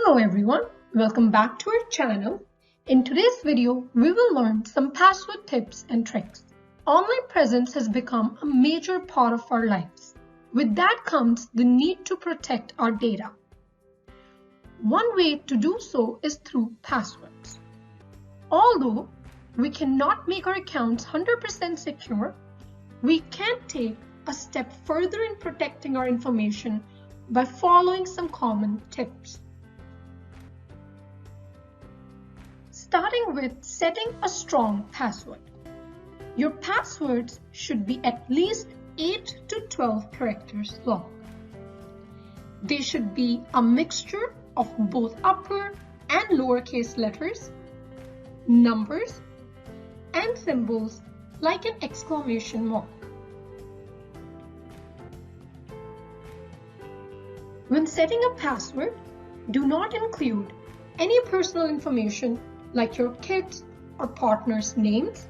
Hello everyone, welcome back to our channel. In today's video, we will learn some password tips and tricks. Online presence has become a major part of our lives. With that comes the need to protect our data. One way to do so is through passwords. Although we cannot make our accounts 100% secure, we can take a step further in protecting our information by following some common tips. Starting with setting a strong password. Your passwords should be at least 8 to 12 characters long. They should be a mixture of both upper and lowercase letters, numbers, and symbols like an exclamation mark. When setting a password, do not include any personal information like your kids' or partner's names,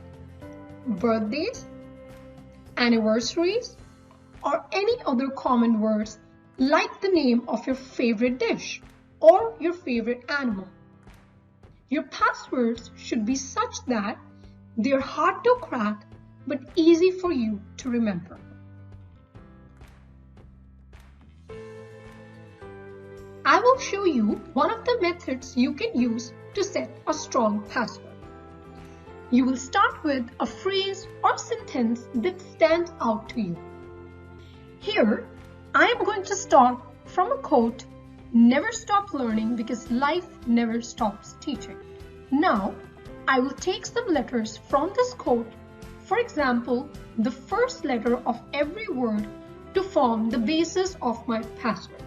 birthdays, anniversaries, or any other common words like the name of your favorite dish or your favorite animal. Your passwords should be such that they're hard to crack but easy for you to remember. I will show you one of the methods you can use to set a strong password. You will start with a phrase or sentence that stands out to you. Here, I am going to start from a quote, "Never stop learning because life never stops teaching." Now, I will take some letters from this quote, for example, the first letter of every word to form the basis of my password.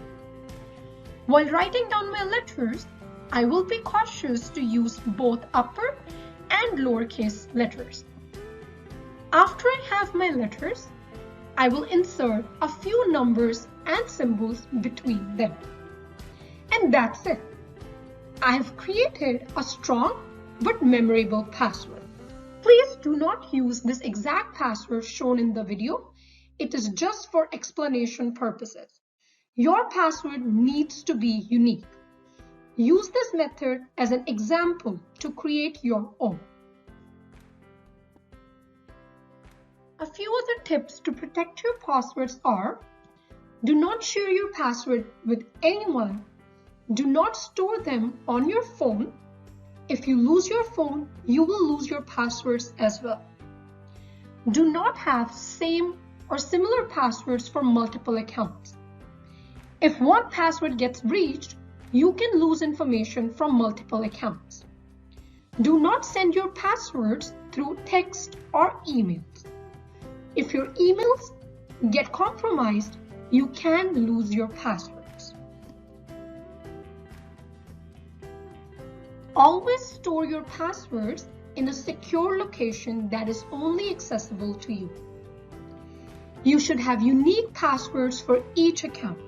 While writing down my letters, I will be cautious to use both upper and lowercase letters. After I have my letters, I will insert a few numbers and symbols between them. And that's it. I have created a strong but memorable password. Please do not use this exact password shown in the video. It is just for explanation purposes. Your password needs to be unique. Use this method as an example to create your own. A few other tips to protect your passwords are: do not share your password with anyone. Do not store them on your phone. If you lose your phone, you will lose your passwords as well. Do not have same or similar passwords for multiple accounts. If one password gets breached, you can lose information from multiple accounts. Do not send your passwords through text or emails. If your emails get compromised, you can lose your passwords. Always store your passwords in a secure location that is only accessible to you. You should have unique passwords for each account.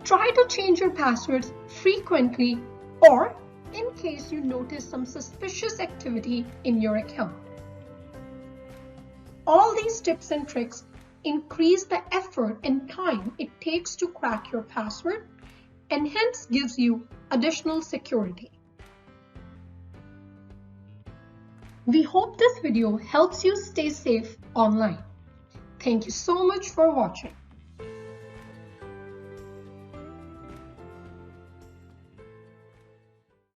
Try to change your passwords frequently or in case you notice some suspicious activity in your account. All these tips and tricks increase the effort and time it takes to crack your password and hence gives you additional security. We hope this video helps you stay safe online. Thank you so much for watching.